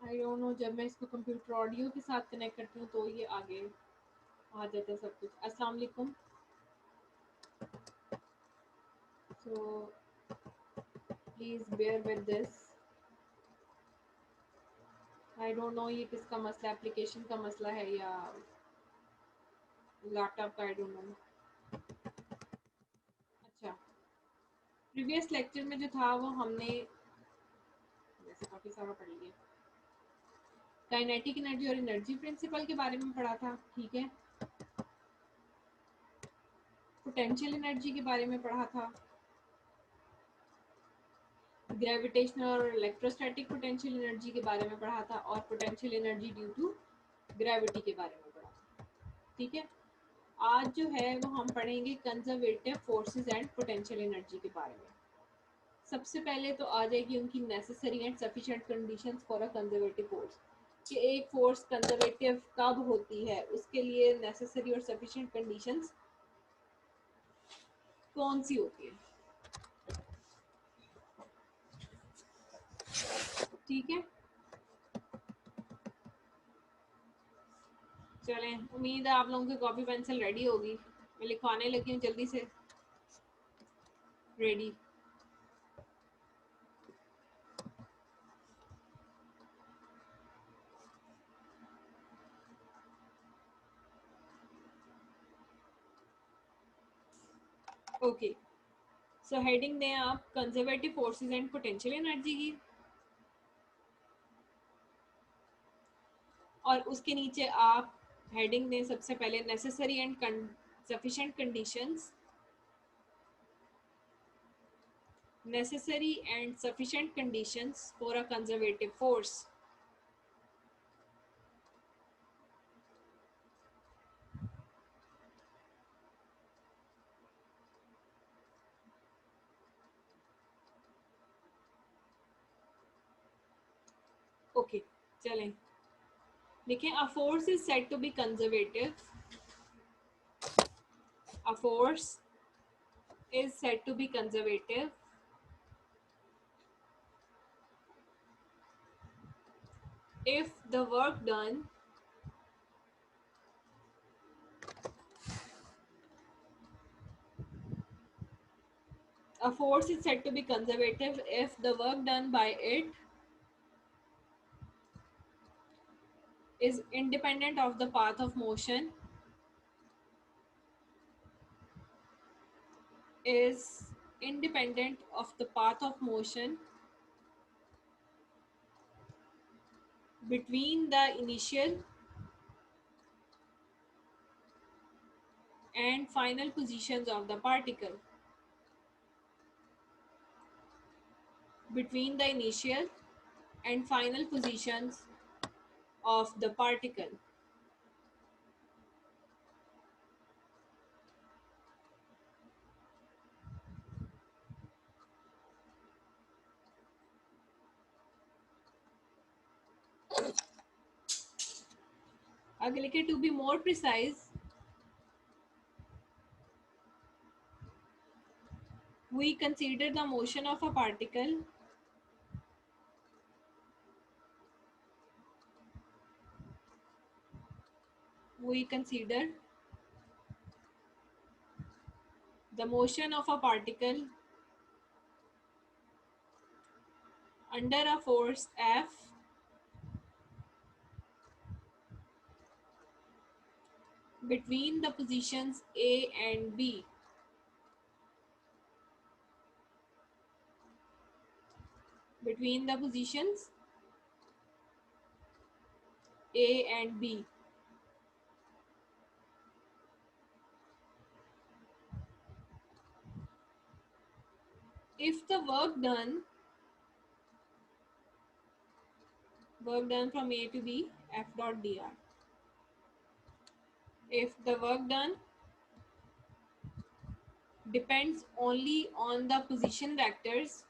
I don't no, जब मैं इसको कंप्यूटर ऑडियो के साथ कनेक्ट करती हूँ तो ये आगे आ जाता है सब कुछ। अस्सलाम वालेकुम। So please bear with this. I don't know ये किसका मसला, एप्लीकेशन का मसला है या लैपटॉप का, आई डोंट नो। अच्छा, प्रीवियस लेक्चर में जो था वो हमने वैसे काफ़ी सारा पढ़ लिया। काइनेटिक एनर्जी और एनर्जी प्रिंसिपल के बारे में पढ़ा था, ठीक है। पोटेंशियल एनर्जी के बारे में पढ़ा था। ग्रेविटेशनल और इलेक्ट्रोस्टैटिक पोटेंशियल एनर्जी के बारे में पढ़ा था, और potential energy due to gravity के बारे में पढ़ा था, ठीक है। आज जो है वो हम पढ़ेंगे conservative forces and potential energy के बारे में। सबसे पहले तो आ जाएगी उनकी necessary and sufficient conditions for a conservative force, कि एक फोर्स कंजर्वेटिव कब होती है, उसके लिए नेसेसरी और सफिशिएंट कंडीशंस कौन सी होती है, ठीक है। चलें, उम्मीद है आप लोगों की कॉपी पेंसिल रेडी होगी। मैं लिखवाने लगी हूँ, जल्दी से रेडी। ओके, सो हेडिंग दें आप conservative forces and potential energy की, और उसके नीचे आप हेडिंग दें सबसे पहले necessary and sufficient conditions, necessary and sufficient conditions for a conservative force. Okay, चलें देखें। A force is said to be conservative. A force is said to be conservative if the work done a force is said to be conservative if the work done by it is independent of the path of motion, is independent of the path of motion between the initial and final positions of the particle, between the initial and final positions of the particle. आगे लिखे, to be more precise, we consider the motion of a particle we consider the motion of a particle under a force F between the positions A and B. Between the positions A and B. If the work done from A to B, F dot dr. If the work done depends only on the position vectors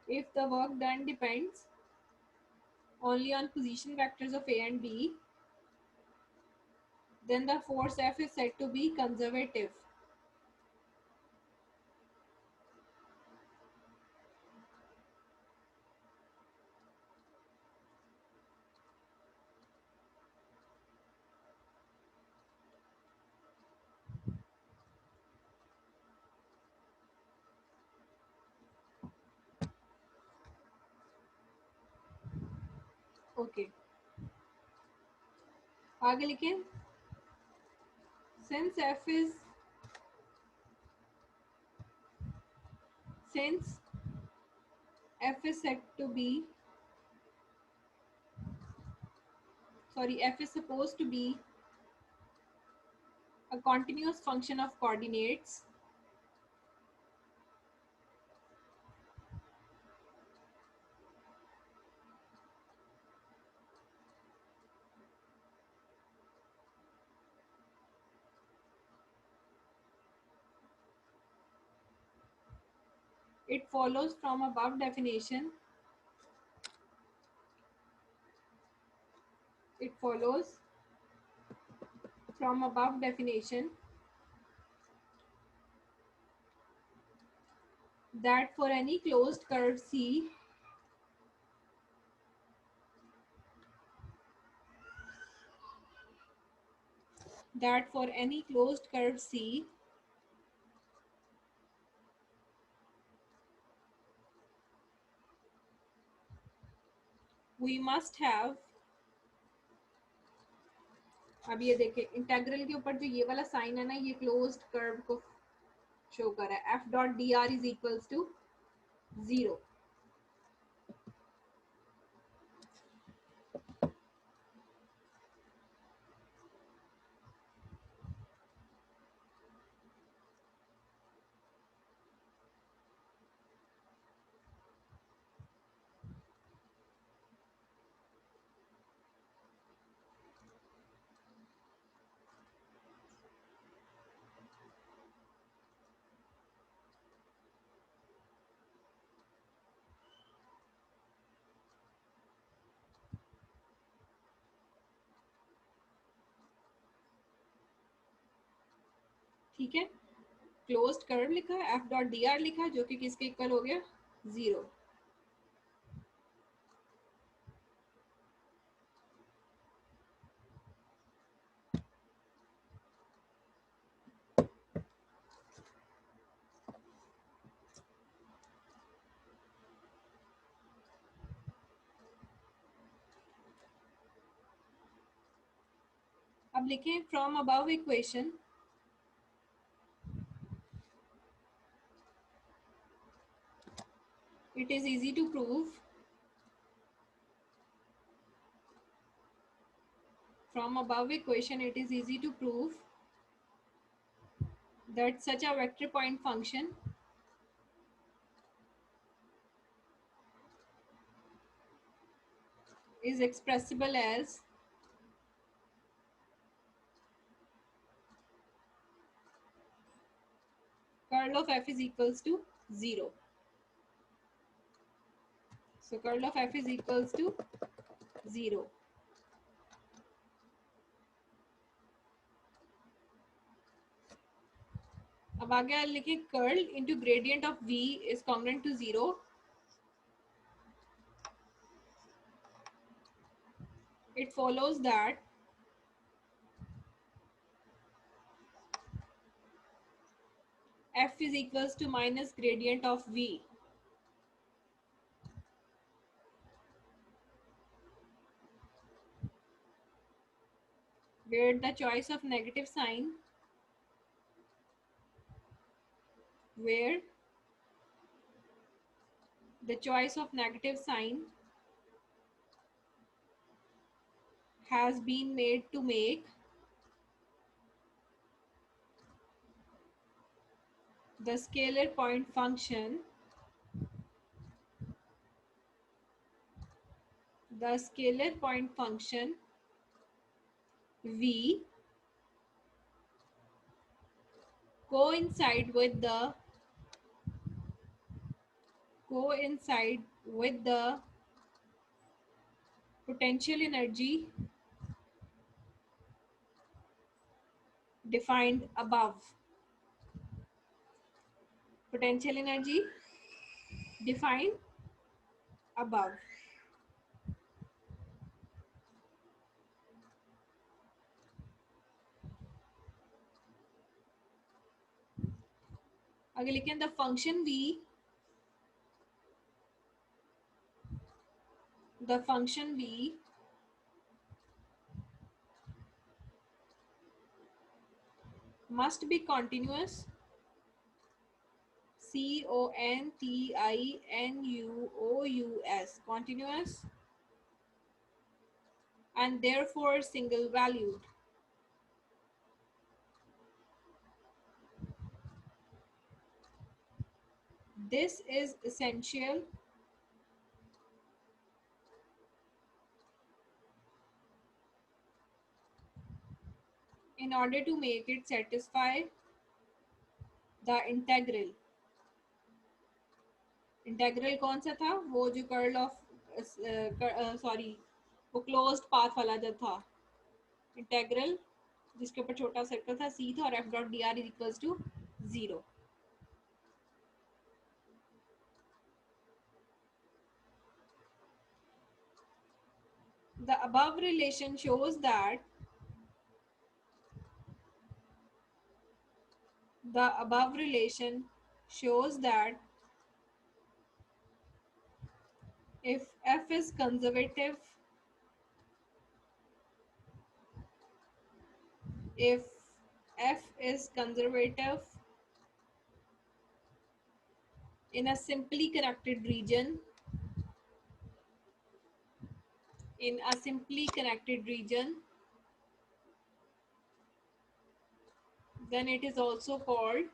If the work done depends only on position vectors of A and B, then the force F is said to be conservative. Okay, आगे लिखें. Since F is said to be, F is supposed to be a continuous function of coordinates, it follows from above definition that for any closed curve C, we must have, अब ये देखें integral के ऊपर जो ये वाला sign है ना, ये क्लोज्ड कर्व को शो कर रहा है. F dot D R is equals to 0. ठीक है, क्लोज्ड कर्व लिखा है, एफ डॉट डी आर लिखा है, जो कि किसके इक्वल हो गया 0. अब लिखें from above equation it is easy to prove that such a vector point function is expressible as curl of f is equals to 0. So curl of f is equals to 0. अब आगे लिखे curl into gradient of v is congruent to 0. It follows that f is equals to minus gradient of v, where the choice of negative sign has been made to make the scalar point function v coincide with the coincide with the potential energy defined above. Potential energy defined above. आगे लिखें the function v must be continuous, continuous, continuous, and therefore single valued. This is essential in order to make it satisfy the integral. Integral कौन सा था? वो जो curl of sorry वो closed path वाला जब था इंटेग्रल जिसके ऊपर छोटा सर्कल था सी था और F dot D R is equals to 0. The above relation shows that if f is conservative, if f is conservative in a simply connected region, then it is also called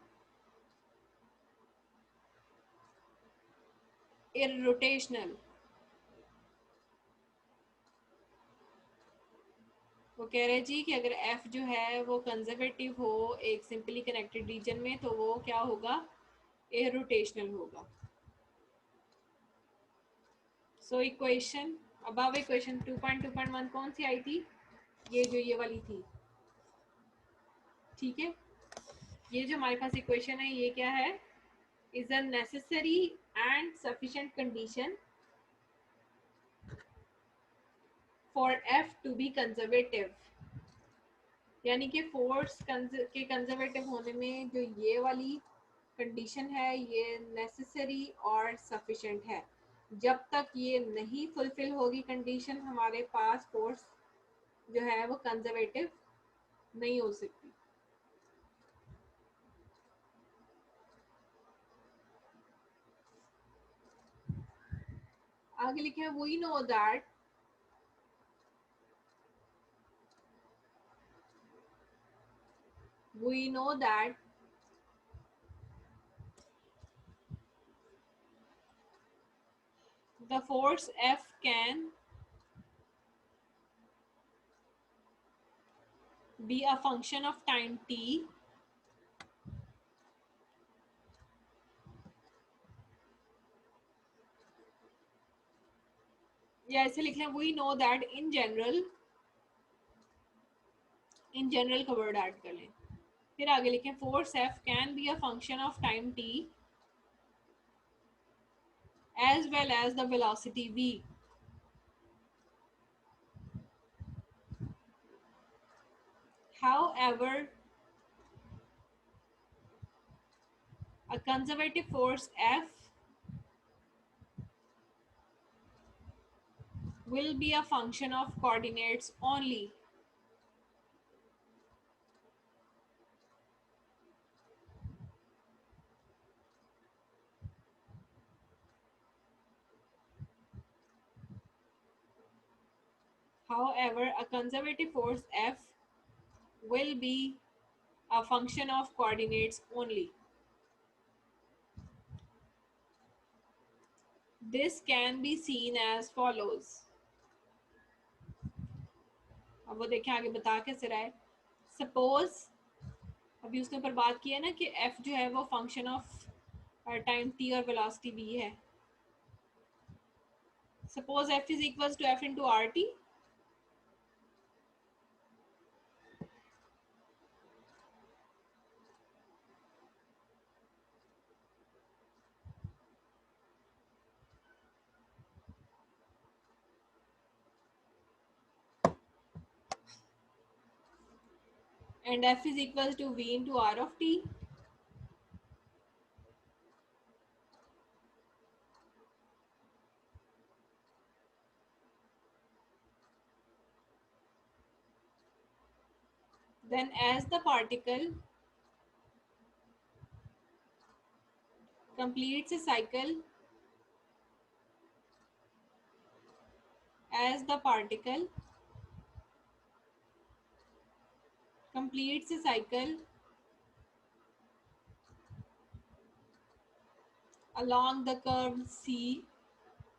irrotational. वो कह रहे जी कि अगर f जो है वो conservative हो एक सिंपली कनेक्टेड रीजन में तो वो क्या होगा? irrotational होगा. सो इक्वेशन अबव इक्वेशन 2.2.1 कौन सी आई थी? ये वाली थी. ठीक है, ये जो हमारे पास इक्वेशन है ये क्या है? Is a necessary and sufficient condition for F to be conservative. यानी कि फोर्स के कंजर्वेटिव होने में जो ये वाली कंडीशन है ये नेसेसरी और सफिशिएंट है. जब तक ये नहीं फुलफिल होगी कंडीशन हमारे पास फोर्स जो है वो कंजर्वेटिव नहीं हो सकती. आगे लिखे हैं we know that the force F can be a function of time t या ऐसे लिख लें we know that in general का वर्ड ऐड कर लें. फिर आगे लिखें force F can be a function of time t as well as the velocity v. However, a conservative force F will be a function of coordinates only. However, a conservative force F will be a function of coordinates only. This can be seen as follows. अब वो देखें आगे बता कैसे रहा है. Suppose अभी उसके ऊपर बात की है ना कि f जो है वो फंक्शन ऑफ टाइम t और वेलोसिटी v है. Suppose F is equals to F into RT. And F is equals to V into R of T. Then as the particle completes a cycle, as the particle completes a cycle along the curve C,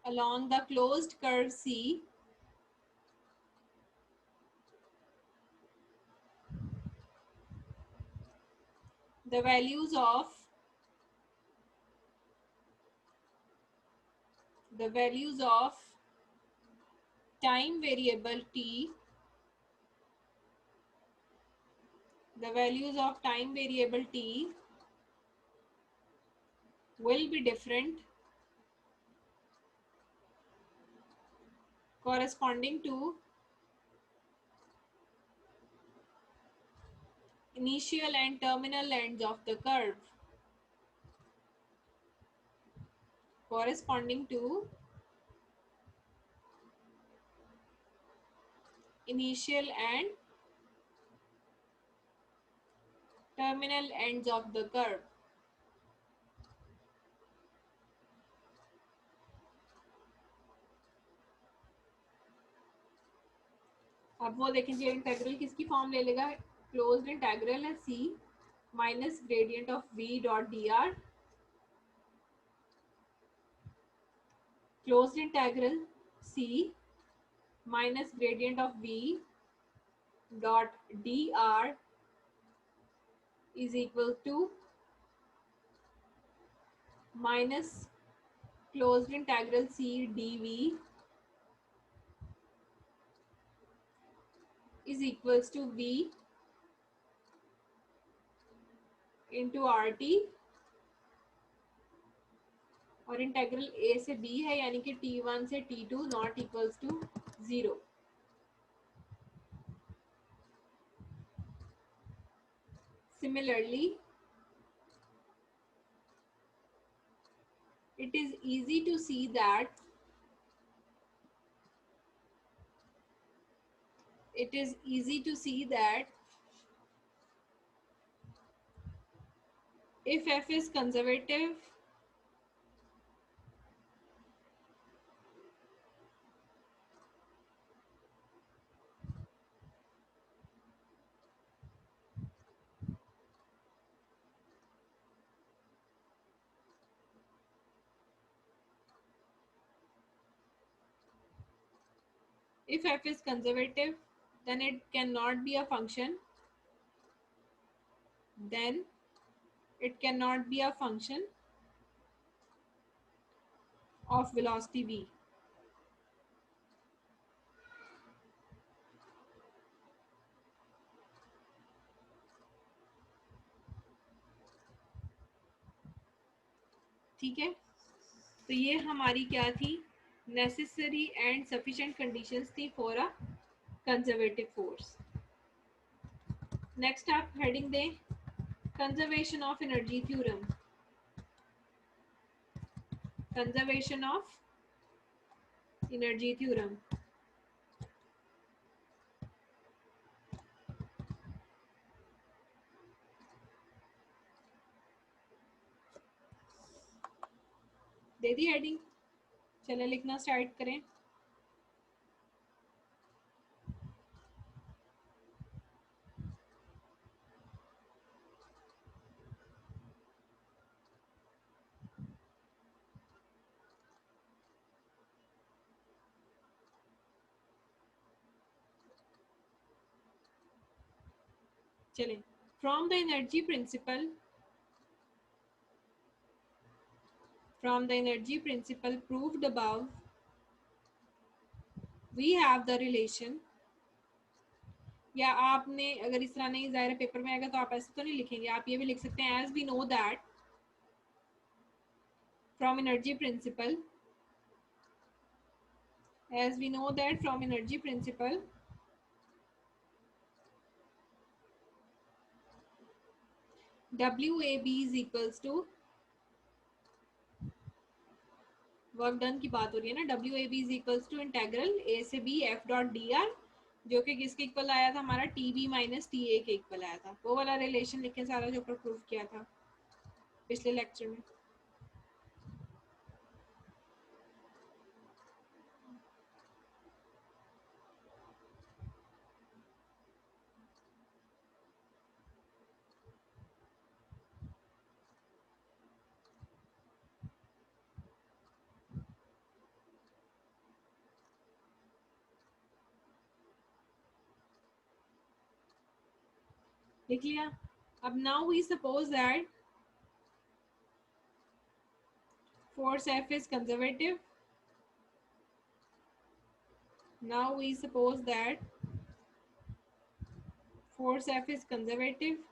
along the closed curve C, the values of time variable t, the values of time variable t will be different, corresponding to initial and terminal ends of the curve, corresponding to initial and terminal ends of the curve. अब वो देखें ये integral किसकी form ले लेगा, closed integral है C minus gradient of V dot D R, closed integral C minus gradient of V dot D R is equal to minus closed integral c dv is equals to v into rt, और integral a से b है यानी कि t1 से t2 not equals to 0. Similarly, it is easy to see that if f is conservative, then it cannot be a function, of velocity v. ठीक है, तो ये हमारी क्या थी, नेसेसरी एंड सफिशिएंट कंडीशंस थी for a conservative force. Next आप heading दें conservation of energy theorem, conservation of energy theorem. दे दी हेडिंग, चले लिखना स्टार्ट करें. चलें, from the energy principle proved above, we have the relation, या आपने अगर इस तरह नहीं, ज़ाहिर पेपर में आएगा तो आप ऐसे तो नहीं लिखेंगे, आप ये भी लिख सकते हैं as we know that from energy principle, as we know that from energy principle WAB is equals to, work done की बात हो रही है ना, WAB is equals to integral A से B F डॉट DR, जो कि किसके इक्वल आया था हमारा TB माइनस TA के इक्वल आया था, वो वाला रिलेशन लिखे सारा जो ऊपर प्रूव किया था पिछले लेक्चर में। लिख लिया। अब now we suppose that force F is conservative, now we suppose that force F is conservative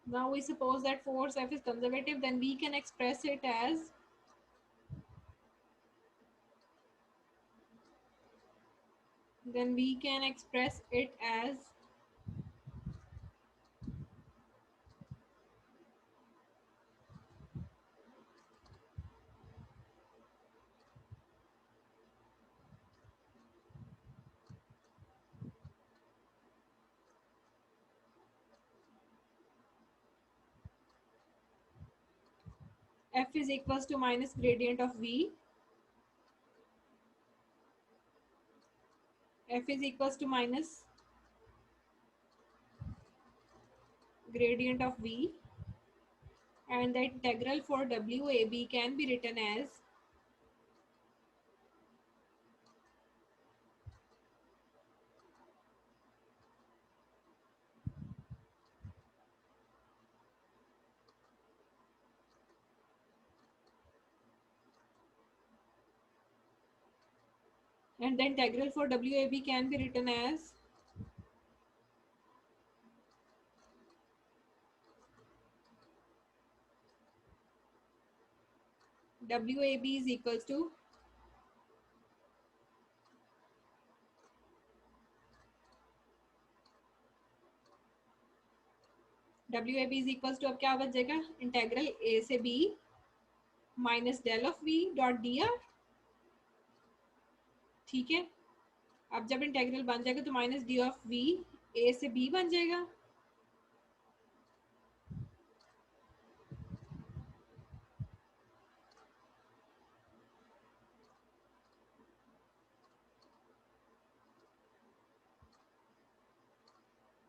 now we suppose that force F is conservative, then we can express it as F is equals to minus gradient of V, F is equals to minus gradient of V, and the integral for WAB can be written as and the integral for WAB can be written as WAB is equals to WAB is equals to, अब क्या बच जाएगा, integral A से B minus del of V dot DR, ठीक है। अब जब integral बन जाएगा तो minus D of V A से B बन जाएगा,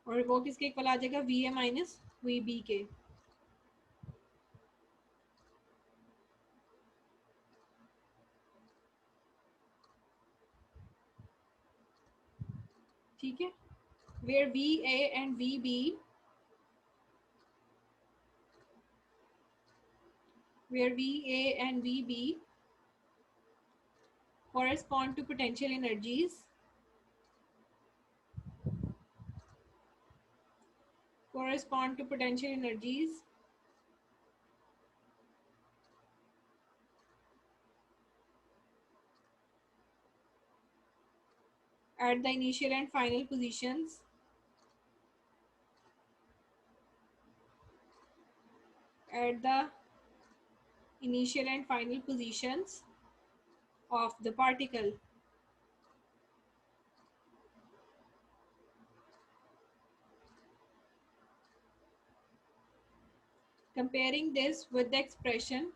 और वो किसके इक्वल आ जाएगा, VA माइनस VB के। ठीक है, where VA and VB where VA and VB correspond to potential energies at the initial and final positions at the initial and final positions of the particle. Comparing this with the expression,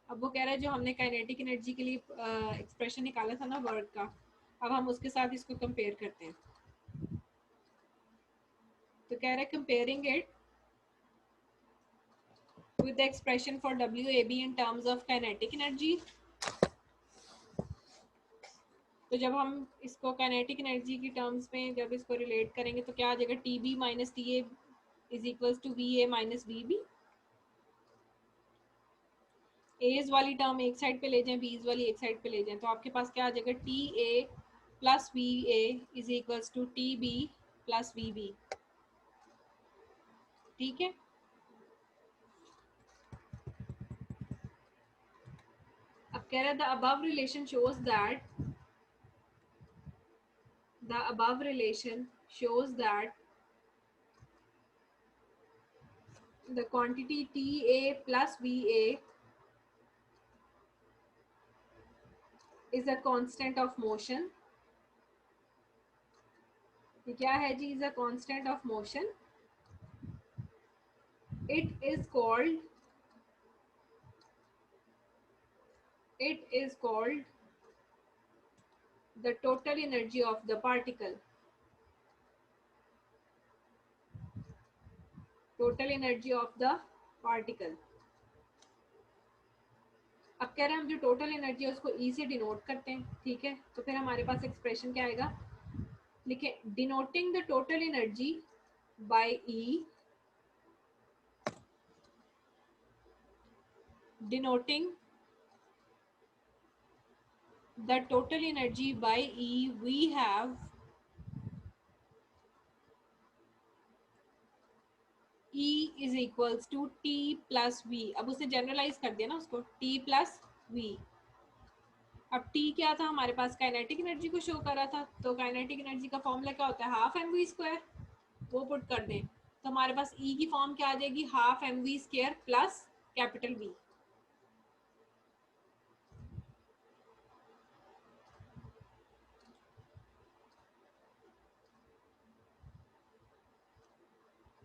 अब वो कह रहा है जो हमने kinetic energy के लिए expression निकाला था ना वर्क का, अब हम उसके साथ इसको कंपेयर करते हैं। तो कह रहा है comparing it with the expression for WAB in terms of kinetic energy. तो जब हम इसको काइनेटिक एनर्जी की टर्म्स में जब इसको रिलेट करेंगे तो क्या आ जाएगा, T B minus T A is equals to V A minus V B. एज वाली टर्म एक साइड पे ले जाएं, बीज वाली एक साइड पे ले जाएं, तो आपके पास क्या आ जाएगा, T A plus V A is equals to T B plus V B. ठीक है, अब कह रहा है the above relation shows that the above relation shows that the quantity TA plus VA is a constant of motion. ये क्या है जी, is a constant of motion. It is called the total energy of the particle. Total energy of the particle. अब कह रहे हैं हम जो total energy है उसको ई से डिनोट करते हैं, ठीक है, तो फिर हमारे पास एक्सप्रेशन क्या आएगा, लिखे denoting the total energy by E, denoting the total energy by E, we have E is equals to T plus V. अब उसे जनरलाइज कर दिया ना उसको, T plus V. अब T क्या था हमारे पास, काइनेटिक एनर्जी को शो कर रहा था, तो काइनेटिक एनर्जी का फॉर्मूला क्या होता है, हाफ एम वी स्क्वायर, वो पुट कर दें तो हमारे पास E की फॉर्म क्या आ जाएगी, half M V square plus capital V।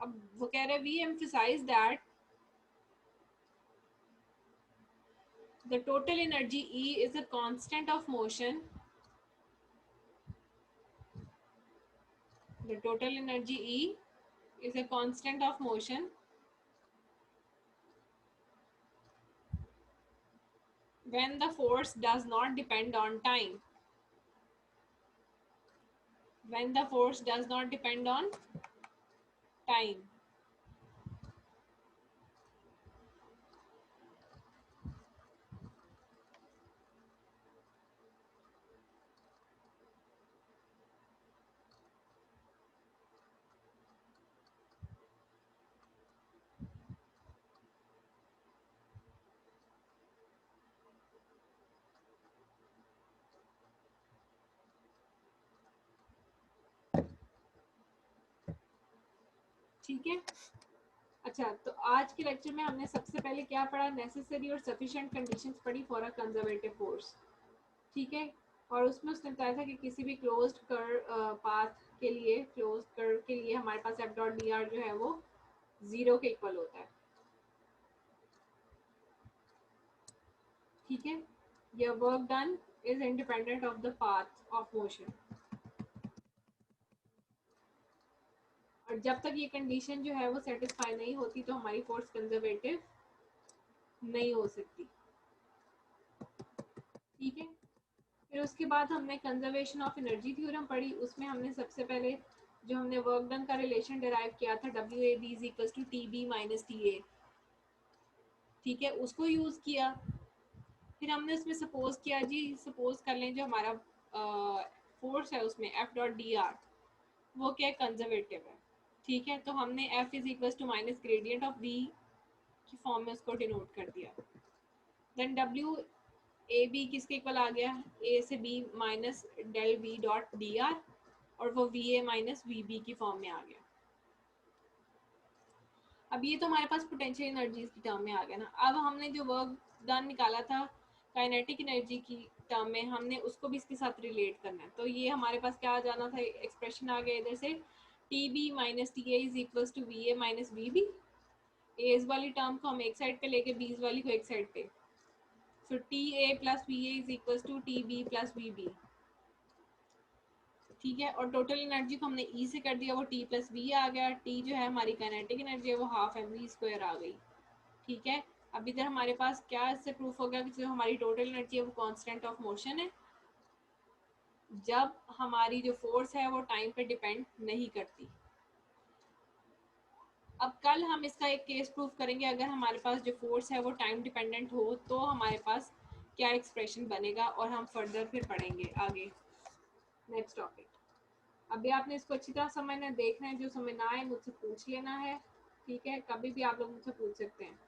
अब वो कह रहे हैं we emphasize that the total energy E is a constant of motion. The total energy E is a constant of motion when the force does not depend on time. When the force does not depend on time. ठीक है, अच्छा तो आज के lecture में हमने सबसे पहले क्या पढ़ा, नेसेसरी और सफिशिएंट कंडीशंस पढ़ी फॉर अ कंजर्वेटिव फोर्स। ठीक है, और उसमें उसने बताया था कि किसी भी क्लोज्ड कर पाथ के लिए, क्लोज्ड कर के लिए हमारे पास एफ डॉट डी आर जो है वो 0 के इक्वल होता है। ठीक है, your work done is independent of the path of motion। और जब तक ये कंडीशन जो है वो सेटिस्फाई नहीं होती तो हमारी फोर्स कंजर्वेटिव नहीं हो सकती। ठीक है, फिर उसके बाद हमने कंजर्वेशन ऑफ एनर्जी थ्योरम पढ़ी, उसमें हमने सबसे पहले जो हमने वर्क डन का रिलेशन डिराइव किया था W A B is equal to T B minus T A. ठीक है, उसको यूज किया। फिर हमने उसमें सपोज किया जी, सपोज कर लें जो हमारा फोर्स है उसमें एफ डॉट डी आर वो क्या कंजर्वेटिव है। ठीक है, तो हमने F is equal to minus gradient of V की फॉर्म में उसको डिनोट कर दिया। देन डब्ल्यू ए बी किसके इक्वल आ गया, ए से B minus del V dot D R, और वो V A minus V B की फॉर्म में आ गया। अब ये तो हमारे पास पोटेंशियल एनर्जीज की टर्म में आ गया ना। अब हमने जो वर्क डन निकाला था काइनेटिक एनर्जी की टर्म में, हमने उसको भी इसके साथ रिलेट करना है। तो ये हमारे पास क्या आ जाना था, एक्सप्रेशन आ गया इधर से, T B minus T A is equal to V A minus V B. एज वाली टर्म को हम एक साइड पे लेके बीज वाली को एक साइड पे, so T A plus V A is equal to T B plus V B. ठीक है, और टोटल एनर्जी को हमने ई से कर दिया, वो टी प्लस वी आ गया। टी जो है हमारी काइनेटिक एनर्जी है वो हाफ एम वी स्क्वायर आ गई। ठीक है, अब इधर हमारे पास क्या इससे प्रूफ हो गया कि जो हमारी टोटल एनर्जी है वो कांस्टेंट ऑफ मोशन है जब हमारी जो फोर्स है वो टाइम पे डिपेंड नहीं करती। अब कल हम इसका एक केस प्रूफ करेंगे, अगर हमारे पास जो फोर्स है वो टाइम डिपेंडेंट हो तो हमारे पास क्या एक्सप्रेशन बनेगा, और हम फर्दर फिर पढ़ेंगे आगे नेक्स्ट टॉपिक। अभी आपने इसको अच्छी तरह समझना, देखना है, जो समझ ना आए मुझसे पूछ लेना है, ठीक है, कभी भी आप लोग मुझसे पूछ सकते हैं।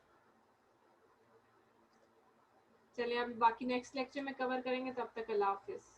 चलिए अब बाकी नेक्स्ट लेक्चर में कवर करेंगे, तब तक अल्लाह हाफिज।